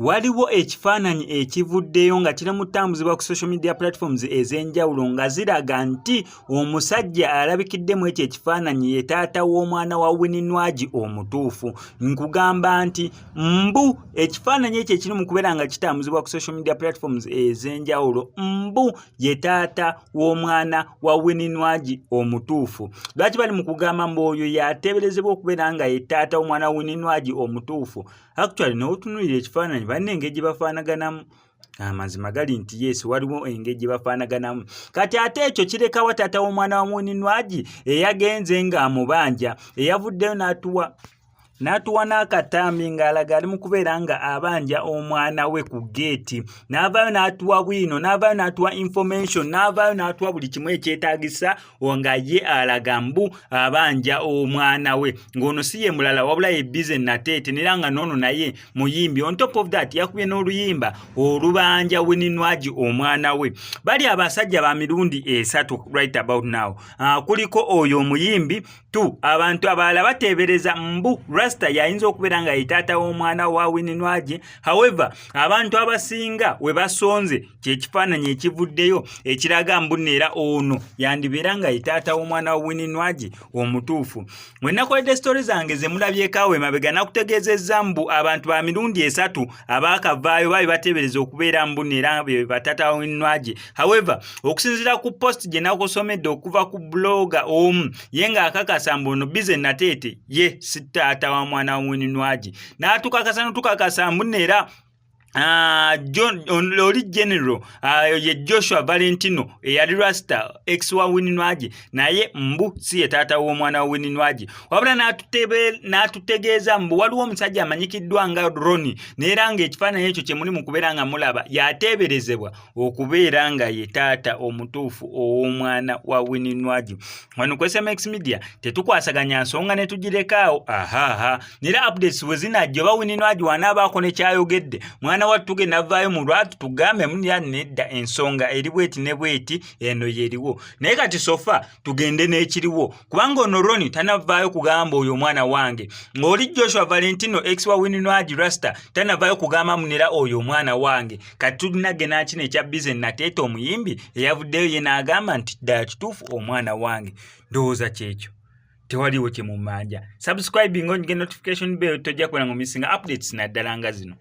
waliwo ekifaananyi ekivuddeyo nga kiri mu ttambuzibwa ku social media platforms ez'enjawulo nga ziraga nti omusajja alabikiddemu ekyo ekifaananyi ye taata w'omwana wa Winnie Nwagi omutuufu. Nkugamba nti mbu ekifaananyi ekyo ekiri mu kubeera nga kitambuzibwa ku social media platforms ez'enjawulo mbu ye taata w'omwana wa Winnie Nwagi omutuufu. Lwaki bali mu kugamba mbu oyo yateeberezebwa okubeera nga ye taata w'omwana wa Winnie Nwagi omutuufu? Actually n'otunuulira ekifaananyi banne engeri gye bafaanaganamu amazima gali nti yes waliwo engeri gye bafaanaganamu. Kati ate ekyo kirekawa taata w'omwana wa Winnie Nwagi eyagenze ng'amubanja eyavuddeyo n'atuwa n'akatambi ng'alaga ali mu kubeera nga abanja omwana we ku geeti, n'avaayo n'atuwa bwino, n'avaayo n'atuwa information, n'avaayo n'atuwa buli kimu ekyetaagisa nga ye alaga mbu abanja omwana we, ng'ono si ye mulala wabula ye Bize Nateete era nga n'ono naye muyimbi. On top of that yakubye n'oluyimba olubanja Winnie Nwagi omwana we. Bali abasajja ba mirundi esatu right about now. Kuliko oyo omuyimbi tu, abantu abalala bateebereza mbu Rasta yayinza okubeera nga ye taata w'omwana wa Winnie Nwagi. However, abantu abasinga we basonze kyekifaananyi ekivuddeyo ekiraga mbu neera ono yandibeera nga ye taata w'omwana wa Winnie Nwagi omutuufu. Mwe nakoledde story zange ze mulabyekaawo emabega nakutegeezezza mbu abantu ba mirundi esatu abaakavaayo baali bateebereza okubeera mbu neera be bataata wa Winnie Nwagi. However, okusinziira ku post gye nakusomedde okuva ku blogger omu ye ng'akakasa mbu ono Bize Nateete ye si taata wa mwana wa Winnie Nwagi, n'atukakasa mbu neera oli general ye Joshua Valentino eyali Rasta ex wa Winnie Nwagi naye mbu si ye taata w'omwana wa Winnie Nwagi. Wabula n'atutegeeza mbu waliwo omusajja amanyikiddwa nga Ronnie neera ng'ekifaananyi ekyo kye muli mu kubeera nga mulaba yateeberezebwa okubeera nga ye taata omutuufu ow'omwana wa Winnie Nwagi. Wano ku SMX Media tetukwasaganya nsonga ne tugirekaawo. Neera updates bwe zinajja oba Winnie Nwagi wanaabaako ne kyayogedde mwana wattuge navaayo mu lwatu tugambe munya nedda ensonga eri bweti ne bweti eno yeriwo. Naye kati sofa tugende n'ekiriwo kubanga ono Ronnie tanavaayo kugamba oyo omwana wange, ng'oli Joshua Valentino ex wa Winnie Nwagi Rasta tanavaayo kugamba munera oyo omwana wange. Kati tulinage nakino ekya Bize Nateete omuyimbi eyavuddeyo ye n'agamba nti ddala kituufu omwana wange. Ndowooza kyekyo tewaliwo kye mumanja. Subscribing on notification bell tojja kubera ng'omisinga updates naddala nga zino.